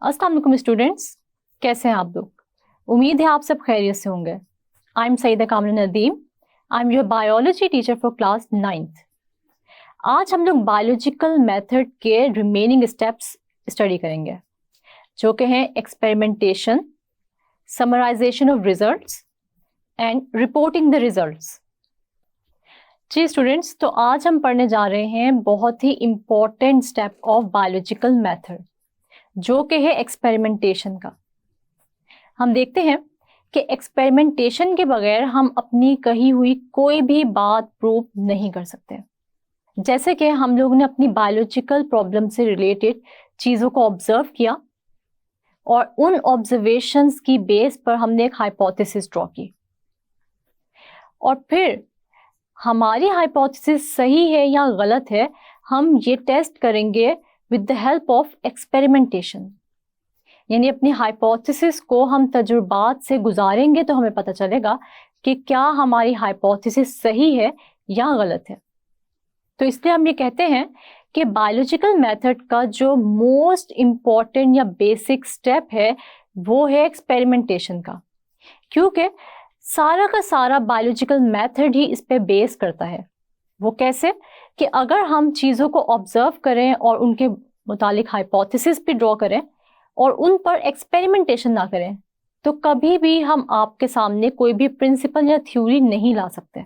अस्सलाम वालेकुम स्टूडेंट्स, कैसे हैं आप लोग? उम्मीद है आप सब खैरियत से होंगे। I am Saeeda Kamra Nadeem. I am your biology teacher for class 9th। आज हम लोग बायोलॉजिकल मेथड के रिमेनिंग स्टेप्स स्टडी करेंगे, जो कि हैं experimentation, summarization of results and reporting the results. जी स्टूडेंट्स, तो आज हम पढ़ने जा रहे हैं बहुत ही important step of biological method, जो कि है एक्सपेरिमेंटेशन का। हम देखते हैं कि एक्सपेरिमेंटेशन के बगैर हम अपनी कही हुई कोई भी बात प्रूव नहीं कर सकते। जैसे कि हम लोगों ने अपनी बायोलॉजिकल प्रॉब्लम से रिलेटेड चीज़ों को ऑब्जर्व किया और उन ऑब्जर्वेशंस की बेस पर हमने एक हाइपोथेसिस ड्रॉ की, और फिर हमारी हाइपोथेसिस सही है या गलत है हम ये टेस्ट करेंगे with the help of experimentation. यानी अपनी हाइपोथेसिस को हम तजुर्बात से गुजारेंगे तो हमें पता चलेगा कि क्या हमारी हाइपोथेसिस सही है या गलत है। तो इसलिए हम ये कहते हैं कि बायोलॉजिकल मेथड का जो मोस्ट इम्पॉर्टेंट या बेसिक स्टेप है वो है एक्सपेरिमेंटेशन का, क्योंकि सारा का सारा बायोलॉजिकल मेथड ही इस पे बेस करता है। वो कैसे कि अगर हम चीज़ों को ऑब्जर्व करें और उनके मुतालिक हाइपोथेसिस भी ड्रॉ करें और उन पर एक्सपेरिमेंटेशन ना करें तो कभी भी हम आपके सामने कोई भी प्रिंसिपल या थ्योरी नहीं ला सकते।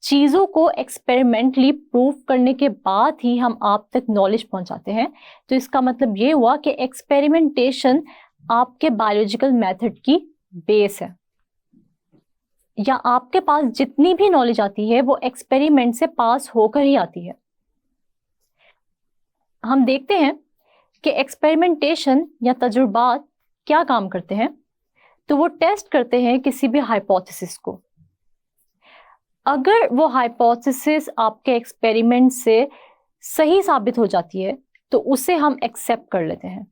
चीज़ों को एक्सपेरिमेंटली प्रूव करने के बाद ही हम आप तक नॉलेज पहुंचाते हैं। तो इसका मतलब ये हुआ कि एक्सपेरिमेंटेशन आपके बायोलॉजिकल मेथड की बेस है, या आपके पास जितनी भी नॉलेज आती है वो एक्सपेरिमेंट से पास होकर ही आती है। हम देखते हैं कि एक्सपेरिमेंटेशन या तजुर्बात क्या काम करते हैं। तो वो टेस्ट करते हैं किसी भी हाइपोथेसिस को। अगर वो हाइपोथेसिस आपके एक्सपेरिमेंट से सही साबित हो जाती है तो उसे हम एक्सेप्ट कर लेते हैं,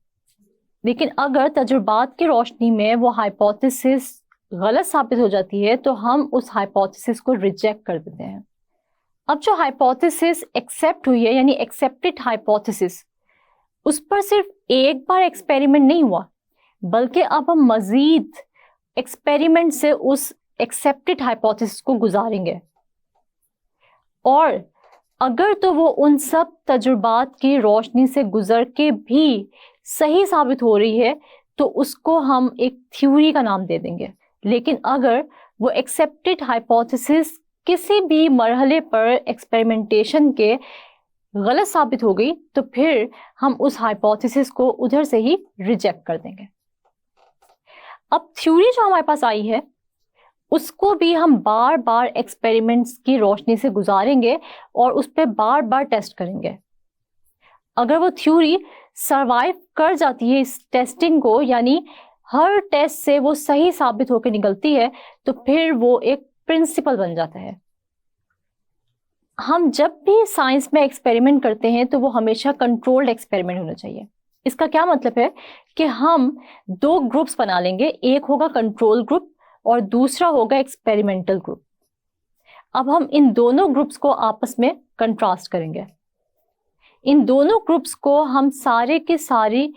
लेकिन अगर तजुर्बात की रोशनी में वो हाइपोथेसिस गलत साबित हो जाती है तो हम उस हाइपोथेसिस को रिजेक्ट कर देते हैं। अब जो हाइपोथेसिस एक्सेप्ट हुई है यानी एक्सेप्टेड हाइपोथेसिस, उस पर सिर्फ एक बार एक्सपेरिमेंट नहीं हुआ, बल्कि अब हम मजीद एक्सपेरिमेंट से उस एक्सेप्टेड हाइपोथेसिस को गुजारेंगे, और अगर तो वो उन सब तजुर्बात की रोशनी से गुजर के भी सही साबित हो रही है तो उसको हम एक थ्योरी का नाम दे देंगे। लेकिन अगर वो एक्सेप्टेड हाइपोथेसिस किसी भी मरहले पर एक्सपेरिमेंटेशन के गलत साबित हो गई तो फिर हम उस हाइपोथेसिस को उधर से ही रिजेक्ट कर देंगे। अब थ्योरी जो हमारे पास आई है उसको भी हम बार बार एक्सपेरिमेंट्स की रोशनी से गुजारेंगे और उस पर बार बार टेस्ट करेंगे। अगर वो थ्योरी सरवाइव कर जाती है इस टेस्टिंग को, यानी हर टेस्ट से वो सही साबित होकर निकलती है, तो फिर वो एक प्रिंसिपल बन जाता है। हम जब भी साइंस में एक्सपेरिमेंट करते हैं तो वो हमेशा कंट्रोल्ड एक्सपेरिमेंट होना चाहिए। इसका क्या मतलब है कि हम दो ग्रुप्स बना लेंगे, एक होगा कंट्रोल ग्रुप और दूसरा होगा एक्सपेरिमेंटल ग्रुप। अब हम इन दोनों ग्रुप्स को आपस में कंट्रास्ट करेंगे। इन दोनों ग्रुप्स को हम सारे के सारे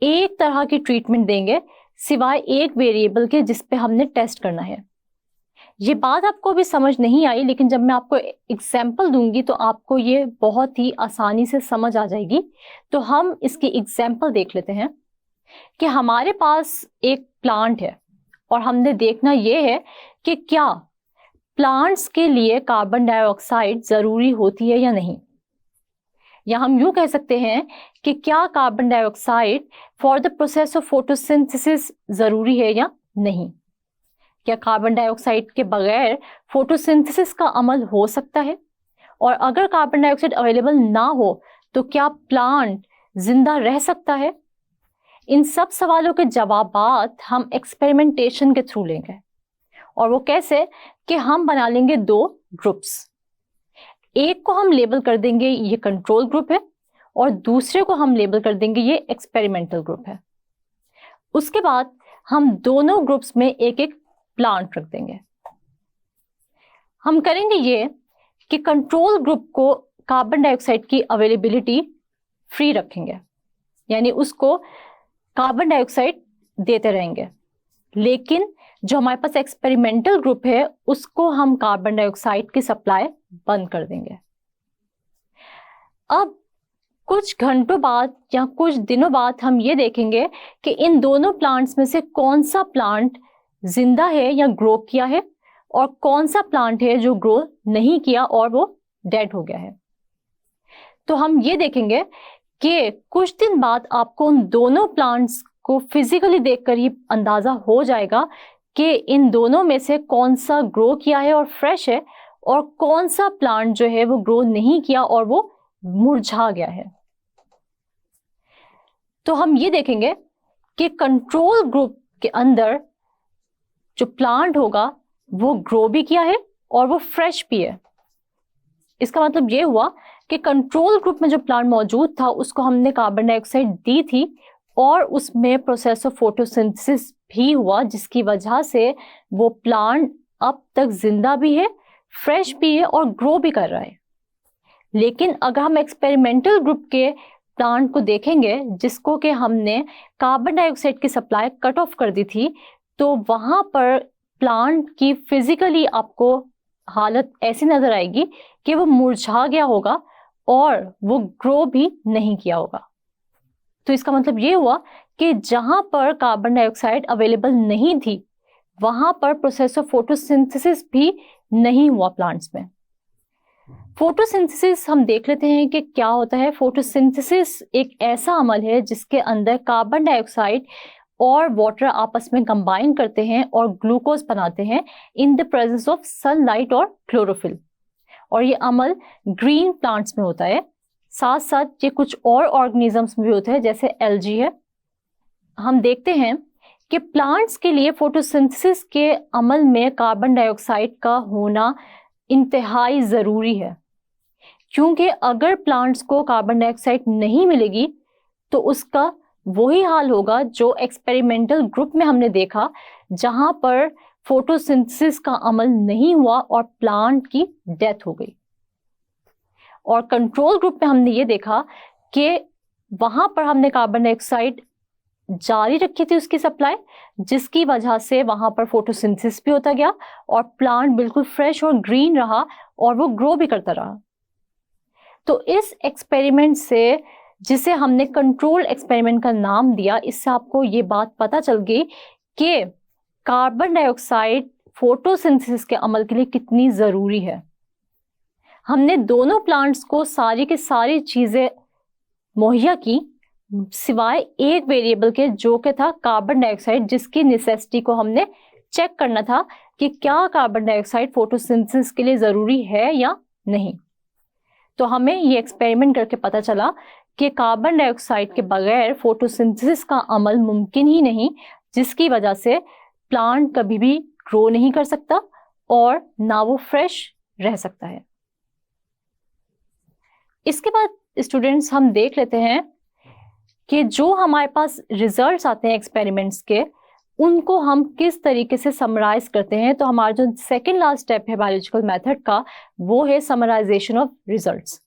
एक तरह की ट्रीटमेंट देंगे सिवाय एक वेरिएबल के जिस पे हमने टेस्ट करना है। ये बात आपको भी समझ नहीं आई, लेकिन जब मैं आपको एग्जाम्पल दूंगी तो आपको ये बहुत ही आसानी से समझ आ जाएगी। तो हम इसकी एग्जाम्पल देख लेते हैं कि हमारे पास एक प्लांट है और हमने देखना ये है कि क्या प्लांट्स के लिए कार्बन डाइऑक्साइड ज़रूरी होती है या नहीं, या हम यूँ कह सकते हैं कि क्या carbon dioxide for the process of photosynthesis ज़रूरी है या नहीं। क्या कार्बन डाइऑक्साइड के बगैर फोटोसिंथेसिस का अमल हो सकता है, और अगर कार्बन डाइऑक्साइड अवेलेबल ना हो तो क्या प्लांट जिंदा रह सकता है। इन सब सवालों के जवाबात हम एक्सपेरिमेंटेशन के थ्रू लेंगे, और वो कैसे कि हम बना लेंगे दो ग्रुप्स। एक को हम लेबल कर देंगे ये कंट्रोल ग्रुप है और दूसरे को हम लेबल कर देंगे ये एक्सपेरिमेंटल ग्रुप है। उसके बाद हम दोनों ग्रुप्स में एक एक प्लांट रख देंगे। हम करेंगे ये कि कंट्रोल ग्रुप को कार्बन डाइऑक्साइड की अवेलेबिलिटी फ्री रखेंगे, यानी उसको कार्बन डाइऑक्साइड देते रहेंगे, लेकिन जो हमारे पास एक्सपेरिमेंटल ग्रुप है उसको हम कार्बन डाइऑक्साइड की सप्लाई बंद कर देंगे। अब कुछ घंटों बाद या कुछ दिनों बाद हम ये देखेंगे कि इन दोनों प्लांट्स में से कौन सा प्लांट जिंदा है या ग्रो किया है और कौन सा प्लांट है जो ग्रो नहीं किया और वो डेड हो गया है। तो हम ये देखेंगे कि कुछ दिन बाद आपको उन दोनों प्लांट्स को फिजिकली देखकर ही अंदाजा हो जाएगा कि इन दोनों में से कौन सा ग्रो किया है और फ्रेश है और कौन सा प्लांट जो है वो ग्रो नहीं किया और वो मुरझा गया है। तो हम ये देखेंगे कि कंट्रोल ग्रुप के अंदर जो प्लांट होगा वो ग्रो भी किया है और वो फ्रेश भी है। इसका मतलब ये हुआ कि कंट्रोल ग्रुप में जो प्लांट मौजूद था उसको हमने कार्बन डाइऑक्साइड दी थी और उसमें प्रोसेस ऑफ फोटोसिंथेसिस भी हुआ, जिसकी वजह से वो प्लांट अब तक जिंदा भी है, फ्रेश भी है और ग्रो भी कर रहा है। लेकिन अगर हम एक्सपेरिमेंटल ग्रुप के प्लांट को देखेंगे जिसको कि हमने कार्बन डाइऑक्साइड की सप्लाई कट ऑफ कर दी थी, तो वहां पर प्लांट की फिजिकली आपको हालत ऐसी नजर आएगी कि वो मुरझा गया होगा और वो ग्रो भी नहीं किया होगा। तो इसका मतलब ये हुआ कि जहां पर कार्बन डाइऑक्साइड अवेलेबल नहीं थी वहां पर प्रोसेस ऑफ फोटोसिंथेसिस भी नहीं हुआ प्लांट्स में। फोटोसिंथेसिस हम देख लेते हैं कि क्या होता है। फोटोसिंथेसिस एक ऐसा अमल है जिसके अंदर कार्बन डाइऑक्साइड और वाटर आपस में कंबाइन करते हैं और ग्लूकोज बनाते हैं in the presence of sunlight और क्लोरोफिल। और ये अमल ग्रीन प्लांट्स में होता है, साथ साथ ये कुछ और ऑर्गेनिजम्स में भी होते हैं जैसे एल्गी है। हम देखते हैं कि प्लांट्स के लिए फोटोसिंथेसिस के अमल में कार्बन डाइऑक्साइड का होना इंतहाई ज़रूरी है, क्योंकि अगर प्लांट्स को कार्बन डाइऑक्साइड नहीं मिलेगी तो उसका वही हाल होगा जो एक्सपेरिमेंटल ग्रुप में हमने देखा, जहां पर फोटोसिंथेसिस का अमल नहीं हुआ और प्लांट की डेथ हो गई। और कंट्रोल ग्रुप में हमने ये देखा कि वहां पर हमने कार्बन डाइऑक्साइड जारी रखी थी उसकी सप्लाई, जिसकी वजह से वहां पर फोटोसिंथेसिस भी होता गया और प्लांट बिल्कुल फ्रेश और ग्रीन रहा और वो ग्रो भी करता रहा। तो इस एक्सपेरिमेंट से, जिसे हमने कंट्रोल एक्सपेरिमेंट का नाम दिया, इससे आपको ये बात पता चल गई कि कार्बन डाइऑक्साइड फोटोसिंथेसिस के अमल के लिए कितनी ज़रूरी है। हमने दोनों प्लांट्स को सारी की सारी चीज़ें मुहैया की सिवाय एक वेरिएबल के, जो कि था कार्बन डाइऑक्साइड, जिसकी नेसेसिटी को हमने चेक करना था कि क्या कार्बन डाइऑक्साइड फोटोसिंथेसिस के लिए ज़रूरी है या नहीं। तो हमें ये एक्सपेरिमेंट करके पता चला कि कार्बन डाइऑक्साइड के बगैर फोटोसिंथेसिस का अमल मुमकिन ही नहीं, जिसकी वजह से प्लांट कभी भी ग्रो नहीं कर सकता और ना वो फ्रेश रह सकता है। इसके बाद स्टूडेंट्स हम देख लेते हैं कि जो हमारे पास रिजल्ट्स आते हैं एक्सपेरिमेंट्स के, उनको हम किस तरीके से समराइज करते हैं। तो हमारा जो सेकेंड लास्ट स्टेप है बायोलॉजिकल मेथड का, वो है समराइजेशन ऑफ रिजल्ट्स।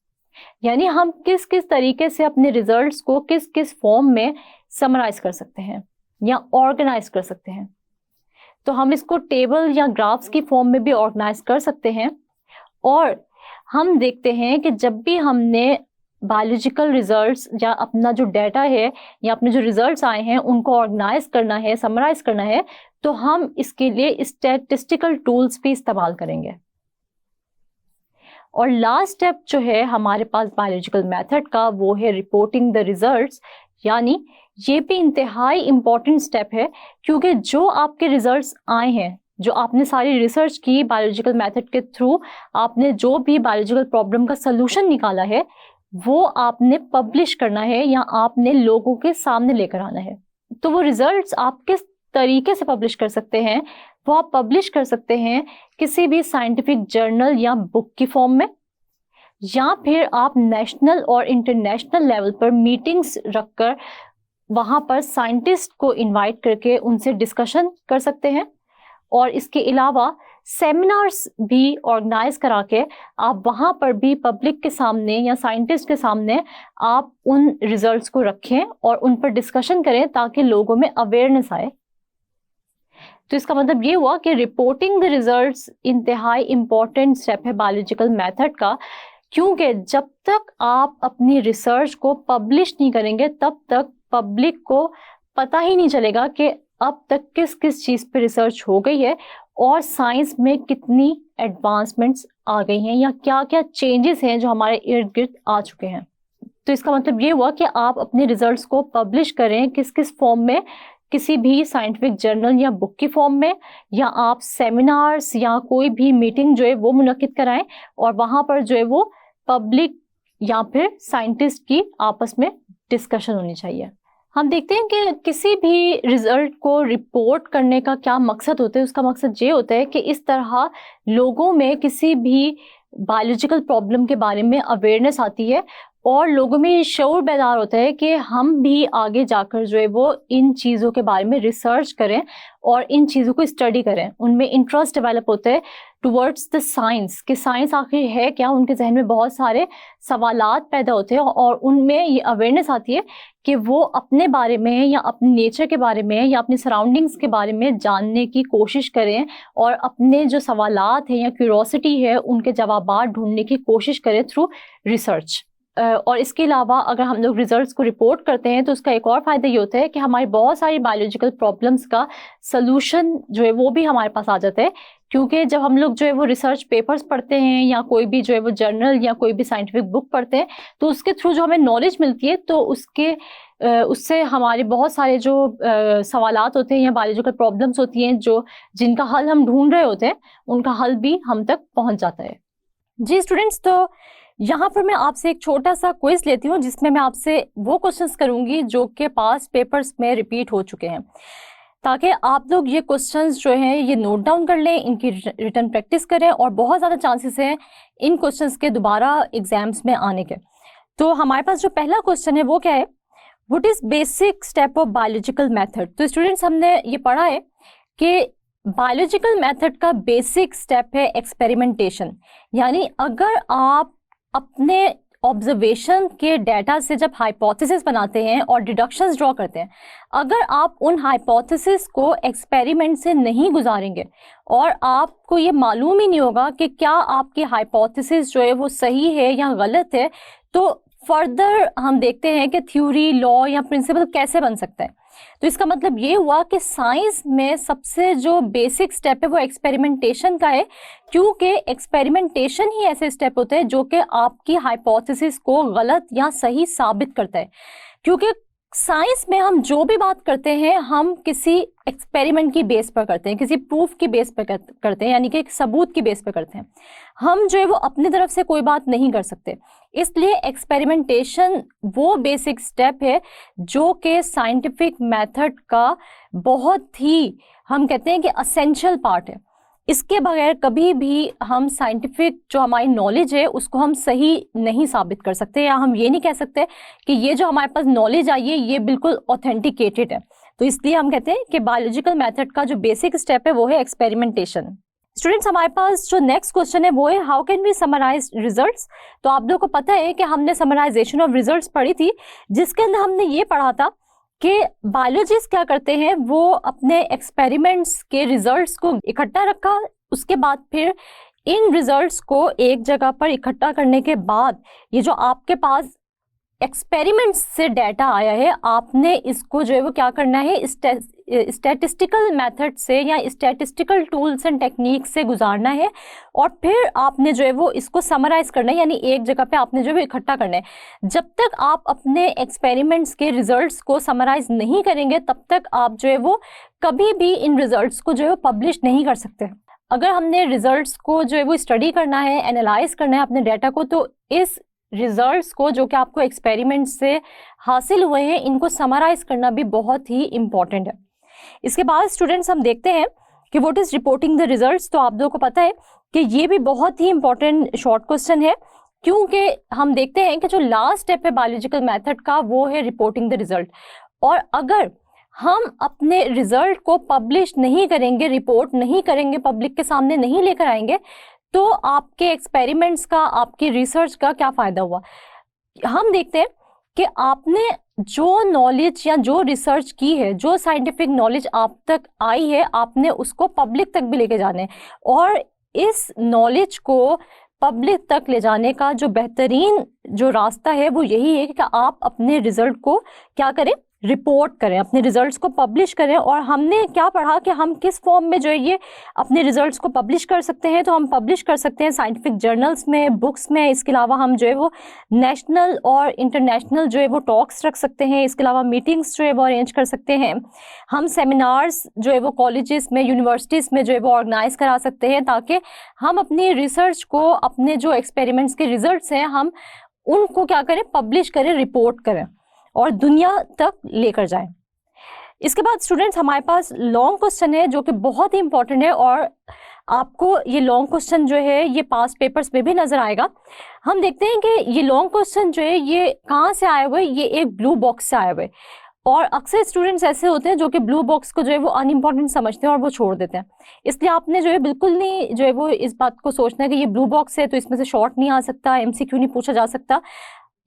यानी हम किस किस तरीके से अपने रिजल्ट्स को किस किस फॉर्म में समराइज कर सकते हैं या ऑर्गेनाइज कर सकते हैं। तो हम इसको टेबल या ग्राफ्स की फॉर्म में भी ऑर्गेनाइज कर सकते हैं। और हम देखते हैं कि जब भी हमने बायोलॉजिकल रिजल्ट्स या अपना जो डाटा है या अपने जो रिजल्ट्स आए हैं उनको ऑर्गेनाइज करना है, समराइज करना है, तो हम इसके लिए स्टैटिस्टिकल टूल्स भी इस्तेमाल करेंगे। और लास्ट स्टेप जो है हमारे पास बायोलॉजिकल मेथड का, वो है रिपोर्टिंग द रिजल्ट्स। यानी ये भी इंतहाई इम्पॉर्टेंट स्टेप है, क्योंकि जो आपके रिजल्ट्स आए हैं, जो आपने सारी रिसर्च की बायोलॉजिकल मेथड के थ्रू, आपने जो भी बायोलॉजिकल प्रॉब्लम का सलूशन निकाला है, वो आपने पब्लिश करना है या आपने लोगों के सामने लेकर आना है। तो वो रिजल्ट्स आप किस तरीके से पब्लिश कर सकते हैं, वो आप पब्लिश कर सकते हैं किसी भी साइंटिफिक जर्नल या बुक की फॉर्म में, या फिर आप नेशनल और इंटरनेशनल लेवल पर मीटिंग्स रखकर वहाँ पर साइंटिस्ट को इनवाइट करके उनसे डिस्कशन कर सकते हैं और इसके अलावा सेमिनार्स भी ऑर्गेनाइज करा के आप वहाँ पर भी पब्लिक के सामने या साइंटिस्ट के सामने आप उन रिजल्ट्स को रखें और उन पर डिस्कशन करें ताकि लोगों में अवेयरनेस आए। तो इसका मतलब ये हुआ कि रिपोर्टिंग द रिजल्ट्स इंतहाई इम्पोर्टेंट स्टेप है बायोलॉजिकल मेथड का, क्योंकि जब तक आप अपनी रिसर्च को पब्लिश नहीं करेंगे तब तक पब्लिक को पता ही नहीं चलेगा कि अब तक किस किस चीज़ पे रिसर्च हो गई है और साइंस में कितनी एडवांसमेंट्स आ गई हैं या क्या क्या चेंजेस हैं जो हमारे इर्द गिर्द आ चुके हैं। तो इसका मतलब ये हुआ कि आप अपने रिजल्ट्स को पब्लिश करें किस किस फॉर्म में, किसी भी साइंटिफिक जर्नल या बुक की फॉर्म में, या आप सेमिनार्स या कोई भी मीटिंग जो है वो मुनक्किद कराएं और वहाँ पर जो है वो पब्लिक या फिर साइंटिस्ट की आपस में डिस्कशन होनी चाहिए। हम देखते हैं कि किसी भी रिजल्ट को रिपोर्ट करने का क्या मकसद होता है। उसका मकसद ये होता है कि इस तरह लोगों में किसी भी बायोलॉजिकल प्रॉब्लम के बारे में अवेयरनेस आती है और लोगों में शऊर बेदार होता है कि हम भी आगे जाकर जो है वो इन चीज़ों के बारे में रिसर्च करें और इन चीज़ों को स्टडी करें। उनमें इंटरेस्ट डेवलप होता है टुवर्ड्स द साइंस, कि साइंस आखिर है क्या। उनके जहन में बहुत सारे सवालात पैदा होते हैं और उनमें ये अवेयरनेस आती है कि वो अपने बारे में या अपने नेचर के बारे में या अपनी सराउंडिंग्स के बारे में जानने की कोशिश करें और अपने जो सवालात हैं या क्यूरोसिटी है उनके जवाबात ढूंढने की कोशिश करें थ्रू रिसर्च। और इसके अलावा अगर हम लोग रिजल्ट्स को रिपोर्ट करते हैं तो उसका एक और फ़ायदा ये होता है कि हमारी बहुत सारी बायोलॉजिकल प्रॉब्लम्स का सलूशन जो है वो भी हमारे पास आ जाता है, क्योंकि जब हम लोग जो है वो रिसर्च पेपर्स पढ़ते हैं या कोई भी जो है वो जर्नल या कोई भी साइंटिफिक बुक पढ़ते हैं तो उसके थ्रू जो हमें नॉलेज मिलती है तो उससे हमारे बहुत सारे जो सवालात होते हैं या बायोलॉजिकल प्रॉब्लम्स होती हैं जो जिनका हल हम ढूंढ रहे होते हैं उनका हल भी हम तक पहुँच जाता है। जी स्टूडेंट्स, तो यहाँ पर मैं आपसे एक छोटा सा क्विज लेती हूँ जिसमें मैं आपसे वो क्वेश्चंस करूँगी जो कि पास पेपर्स में रिपीट हो चुके हैं, ताकि आप लोग ये क्वेश्चंस जो हैं ये नोट डाउन कर लें, इनकी रिटन प्रैक्टिस करें और बहुत ज़्यादा चांसेस हैं इन क्वेश्चंस के दोबारा एग्जाम्स में आने के। तो हमारे पास जो पहला क्वेश्चन है वो क्या है, what is basic step of biological method. तो स्टूडेंट्स हमने ये पढ़ा है कि बायोलॉजिकल मेथड का बेसिक स्टेप है एक्सपेरिमेंटेशन, यानी अगर आप अपने ऑब्जर्वेशन के डाटा से जब हाइपोथेसिस बनाते हैं और डिडक्शंस ड्रॉ करते हैं, अगर आप उन हाइपोथेसिस को एक्सपेरिमेंट से नहीं गुजारेंगे और आपको ये मालूम ही नहीं होगा कि क्या आपकी हाइपोथेसिस जो है वो सही है या गलत है, तो फर्दर हम देखते हैं कि थ्योरी, लॉ या प्रिंसिपल कैसे बन सकता है। तो इसका मतलब ये हुआ कि साइंस में सबसे जो बेसिक स्टेप है वो एक्सपेरिमेंटेशन का है, क्योंकि एक्सपेरिमेंटेशन ही ऐसे स्टेप होते हैं जो कि आपकी हाइपोथेसिस को गलत या सही साबित करता है। क्योंकि साइंस में हम जो भी बात करते हैं हम किसी एक्सपेरिमेंट की बेस पर करते हैं, किसी प्रूफ की बेस पर करते हैं, यानी कि एक सबूत की बेस पर करते हैं। हम जो है वो अपनी तरफ से कोई बात नहीं कर सकते, इसलिए एक्सपेरिमेंटेशन वो बेसिक स्टेप है जो कि साइंटिफिक मेथड का बहुत ही, हम कहते हैं कि असेंशियल पार्ट है। इसके बगैर कभी भी हम साइंटिफिक जो हमारी नॉलेज है उसको हम सही नहीं साबित कर सकते, या हम ये नहीं कह सकते कि ये जो हमारे पास नॉलेज आई है ये बिल्कुल ऑथेंटिकेटेड है। तो इसलिए हम कहते हैं कि बायोलॉजिकल मेथड का जो बेसिक स्टेप है वो है एक्सपेरिमेंटेशन। स्टूडेंट्स, हमारे पास जो नेक्स्ट क्वेश्चन है वो है how can we summarise results. तो आप लोगों को पता है कि हमने समराइजेशन ऑफ रिजल्ट्स पढ़ी थी, जिसके अंदर हमने ये पढ़ा था कि बायोलॉजिस्ट क्या करते हैं, वो अपने एक्सपेरिमेंट्स के रिजल्ट्स को इकट्ठा रखा, उसके बाद फिर इन रिजल्ट्स को एक जगह पर इकट्ठा करने के बाद ये जो आपके पास एक्सपेरिमेंट्स से डाटा आया है आपने इसको जो है वो क्या करना है, स्टैटिस्टिकल मेथड से या स्टैटिस्टिकल टूल्स एंड टेक्निक से गुजारना है और फिर आपने जो है वो इसको समराइज करना है, यानी एक जगह पे आपने जो है इकट्ठा करना है। जब तक आप अपने एक्सपेरिमेंट्स के रिजल्ट्स को समराइज नहीं करेंगे तब तक आप जो है वो कभी भी इन रिजल्ट्स को जो है पब्लिश नहीं कर सकते। अगर हमने रिजल्ट्स को जो है वो स्टडी करना है, एनालाइज करना है अपने डाटा को, तो इस रिजल्ट्स को जो कि आपको एक्सपेरिमेंट से हासिल हुए हैं इनको समराइज करना भी बहुत ही इम्पॉर्टेंट है। इसके बाद स्टूडेंट्स हम देखते हैं कि what is reporting the results. तो आप लोगों को पता है कि ये भी बहुत ही इम्पॉर्टेंट शॉर्ट क्वेश्चन है, क्योंकि हम देखते हैं कि जो लास्ट स्टेप है बायोलॉजिकल मेथड का वो है रिपोर्टिंग द रिजल्ट। और अगर हम अपने रिजल्ट को पब्लिश नहीं करेंगे, रिपोर्ट नहीं करेंगे, पब्लिक के सामने नहीं लेकर आएंगे, तो आपके एक्सपेरिमेंट्स का, आपकी रिसर्च का क्या फायदा हुआ। हम देखते हैं कि आपने जो नॉलेज या जो रिसर्च की है, जो साइंटिफिक नॉलेज आप तक आई है, आपने उसको पब्लिक तक भी लेके जाना है। और इस नॉलेज को पब्लिक तक ले जाने का जो बेहतरीन जो रास्ता है वो यही है कि आप अपने रिजल्ट को क्या करें, रिपोर्ट करें, अपने रिजल्ट्स को पब्लिश करें। और हमने क्या पढ़ा कि हम किस फॉर्म में जो है ये अपने रिजल्ट्स को पब्लिश कर सकते हैं। तो हम पब्लिश कर सकते हैं साइंटिफिक जर्नल्स में, बुक्स में। इसके अलावा हम जो है वो नेशनल और इंटरनेशनल जो है वो टॉक्स रख सकते हैं। इसके अलावा मीटिंग्स जो है वो अरेंज कर सकते हैं। हम सेमिनार्स जो है वो कॉलेजेस में, यूनिवर्सिटीज़ में जो है वो ऑर्गेनाइज करा सकते हैं, ताकि हम अपनी रिसर्च को, अपने जो एक्सपेरिमेंट्स के रिजल्ट्स हैं, हम उनको क्या करें, पब्लिश करें, रिपोर्ट करें और दुनिया तक लेकर जाएं। इसके बाद स्टूडेंट्स हमारे पास लॉन्ग क्वेश्चन है जो कि बहुत ही इंपॉर्टेंट है, और आपको ये लॉन्ग क्वेश्चन जो है ये पास्ट पेपर्स में भी नजर आएगा। हम देखते हैं कि ये लॉन्ग क्वेश्चन जो है ये कहाँ से आए हुए, ये एक ब्लू बॉक्स से आए हुए। और अक्सर स्टूडेंट्स ऐसे होते हैं जो कि ब्लू बॉक्स को जो है वो अनइम्पॉर्टेंट समझते हैं और वो छोड़ देते हैं। इसलिए आपने जो है बिल्कुल नहीं जो है वो इस बात को सोचना है कि ये ब्लू बॉक्स है तो इसमें से शॉर्ट नहीं आ सकता, एमसीक्यू नहीं पूछा जा सकता,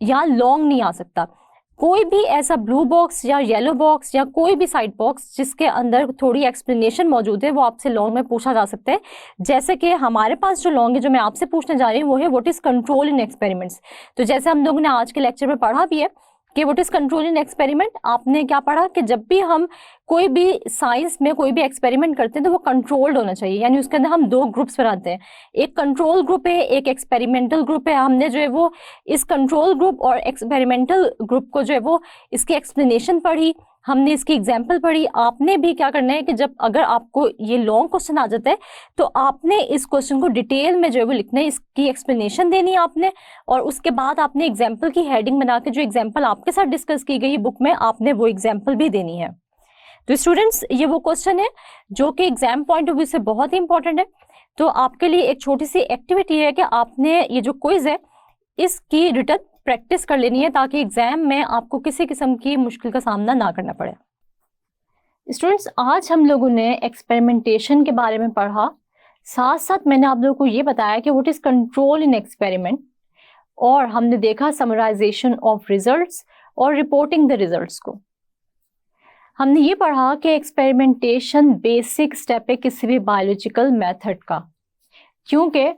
या लॉन्ग नहीं आ सकता। कोई भी ऐसा ब्लू बॉक्स या येलो बॉक्स या कोई भी साइड बॉक्स जिसके अंदर थोड़ी एक्सप्लेनेशन मौजूद है वो आपसे लॉन्ग में पूछा जा सकता है। जैसे कि हमारे पास जो लॉन्ग है जो मैं आपसे पूछने जा रही हूँ वो है what is control in experiments. तो जैसे हम लोगों ने आज के लेक्चर में पढ़ा भी है कि what is control in experiment, आपने क्या पढ़ा कि जब भी हम कोई भी साइंस में कोई भी एक्सपेरिमेंट करते हैं तो वो कंट्रोल्ड होना चाहिए। यानी उसके अंदर हम दो ग्रुप्स बनाते हैं, एक कंट्रोल ग्रुप है, एक एक्सपेरिमेंटल ग्रुप है। हमने जो है वो इस कंट्रोल ग्रुप और एक्सपेरिमेंटल ग्रुप को जो है वो इसकी एक्सप्लेनेशन पढ़ी, हमने इसकी एग्जाम्पल पढ़ी। आपने भी क्या करना है कि जब अगर आपको ये लॉन्ग क्वेश्चन आ जाता है तो आपने इस क्वेश्चन को डिटेल में जो है वो लिखना है, इसकी एक्सप्लेनेशन देनी है आपने, और उसके बाद आपने एग्जाम्पल की हेडिंग बना के जो एग्जाम्पल आपके साथ डिस्कस की गई बुक में आपने वो एग्जाम्पल भी देनी है। तो स्टूडेंट्स ये वो क्वेश्चन है जो कि एग्जाम पॉइंट ऑफ व्यू से बहुत ही इंपॉर्टेंट है। तो आपके लिए एक छोटी सी एक्टिविटी है कि आपने ये जो क्विज है इसकी रिटन प्रैक्टिस कर लेनी है ताकि एग्जाम में आपको किसी किस्म की मुश्किल का सामना ना करना पड़े। स्टूडेंट्स आज हम लोगों ने एक्सपेरिमेंटेशन के बारे में पढ़ा, साथ साथ मैंने आप लोगों को ये बताया कि what is control in experiment, और हमने देखा समराइजेशन ऑफ रिजल्ट्स और रिपोर्टिंग द रिजल्ट्स को। हमने ये पढ़ा कि एक्सपेरिमेंटेशन बेसिक स्टेप है किसी भी बायोलॉजिकल मेथड का, क्योंकि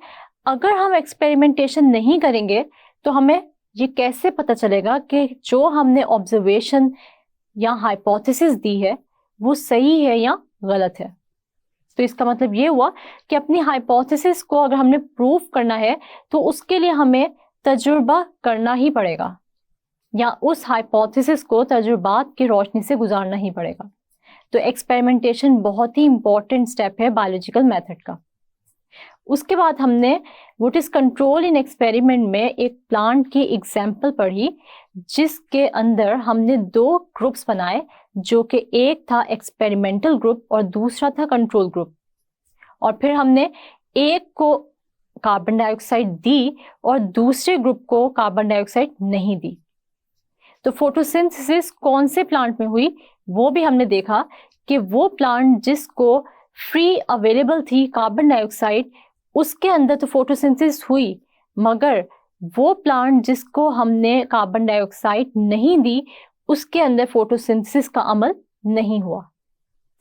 अगर हम एक्सपेरिमेंटेशन नहीं करेंगे तो हमें ये कैसे पता चलेगा कि जो हमने ऑब्जर्वेशन या हाइपोथेसिस दी है वो सही है या गलत है। तो इसका मतलब ये हुआ कि अपनी हाइपोथेसिस को अगर हमने प्रूव करना है तो उसके लिए हमें तजुर्बा करना ही पड़ेगा, या उस हाइपोथेसिस को तजुर्बात की रोशनी से गुजारना ही पड़ेगा। तो एक्सपेरिमेंटेशन बहुत ही इंपॉर्टेंट स्टेप है बायोलॉजिकल मेथड का। उसके बाद हमने what is control in experiment में एक प्लांट की एग्जाम्पल पढ़ी जिसके अंदर हमने दो ग्रुप्स बनाए, जो कि एक था एक्सपेरिमेंटल ग्रुप और दूसरा था कंट्रोल ग्रुप। और फिर हमने एक को कार्बन डाइऑक्साइड दी और दूसरे ग्रुप को कार्बन डाइऑक्साइड नहीं दी। तो फोटोसिंथेसिस कौन से प्लांट में हुई वो भी हमने देखा कि वो प्लांट जिसको फ्री अवेलेबल थी कार्बन डाइऑक्साइड उसके अंदर तो फोटोसिंथेसिस हुई, मगर वो प्लांट जिसको हमने कार्बन डाइऑक्साइड नहीं दी उसके अंदर फोटोसिंथेसिस का अमल नहीं हुआ।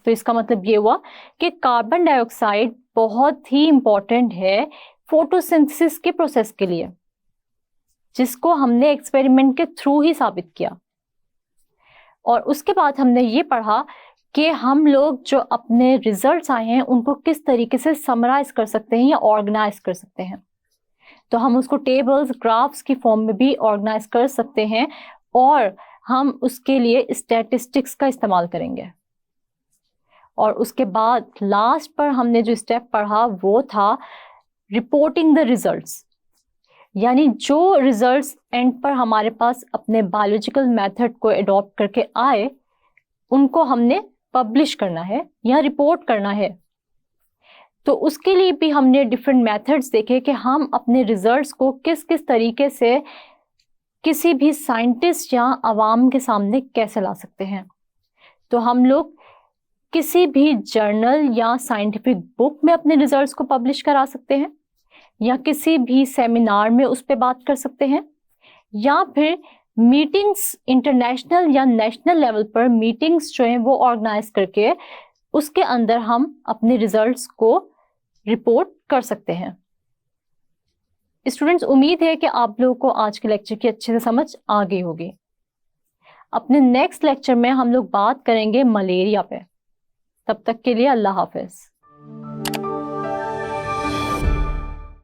तो इसका मतलब ये हुआ कि कार्बन डाइऑक्साइड बहुत ही इंपॉर्टेंट है फोटोसिंथेसिस के प्रोसेस के लिए, जिसको हमने एक्सपेरिमेंट के थ्रू ही साबित किया। और उसके बाद हमने ये पढ़ा कि हम लोग जो अपने रिजल्ट्स आए हैं उनको किस तरीके से समराइज कर सकते हैं या ऑर्गेनाइज कर सकते हैं। तो हम उसको टेबल्स, ग्राफ्स की फॉर्म में भी ऑर्गेनाइज कर सकते हैं, और हम उसके लिए स्टैटिस्टिक्स का इस्तेमाल करेंगे। और उसके बाद लास्ट पर हमने जो स्टेप पढ़ा वो था रिपोर्टिंग द रिजल्ट्स, यानी जो रिजल्ट्स एंड पर हमारे पास अपने बायोलॉजिकल मेथड को एडॉप्ट करके आए उनको हमने पब्लिश करना है या रिपोर्ट करना है। तो उसके लिए भी हमने डिफरेंट मेथड्स देखे कि हम अपने रिजल्ट्स को किस किस तरीके से किसी भी साइंटिस्ट या आवाम के सामने कैसे ला सकते हैं। तो हम लोग किसी भी जर्नल या साइंटिफिक बुक में अपने रिजल्ट्स को पब्लिश करा सकते हैं, या किसी भी सेमिनार में उस पर बात कर सकते हैं, या फिर मीटिंग्स इंटरनेशनल या नेशनल लेवल पर मीटिंग्स जो हैं वो ऑर्गेनाइज करके उसके अंदर हम अपने रिजल्ट्स को रिपोर्ट कर सकते हैं। स्टूडेंट्स, उम्मीद है कि आप लोगों को आज के लेक्चर की अच्छे से समझ आ गई होगी। अपने नेक्स्ट लेक्चर में हम लोग बात करेंगे मलेरिया पे। तब तक के लिए अल्लाह हाफिज।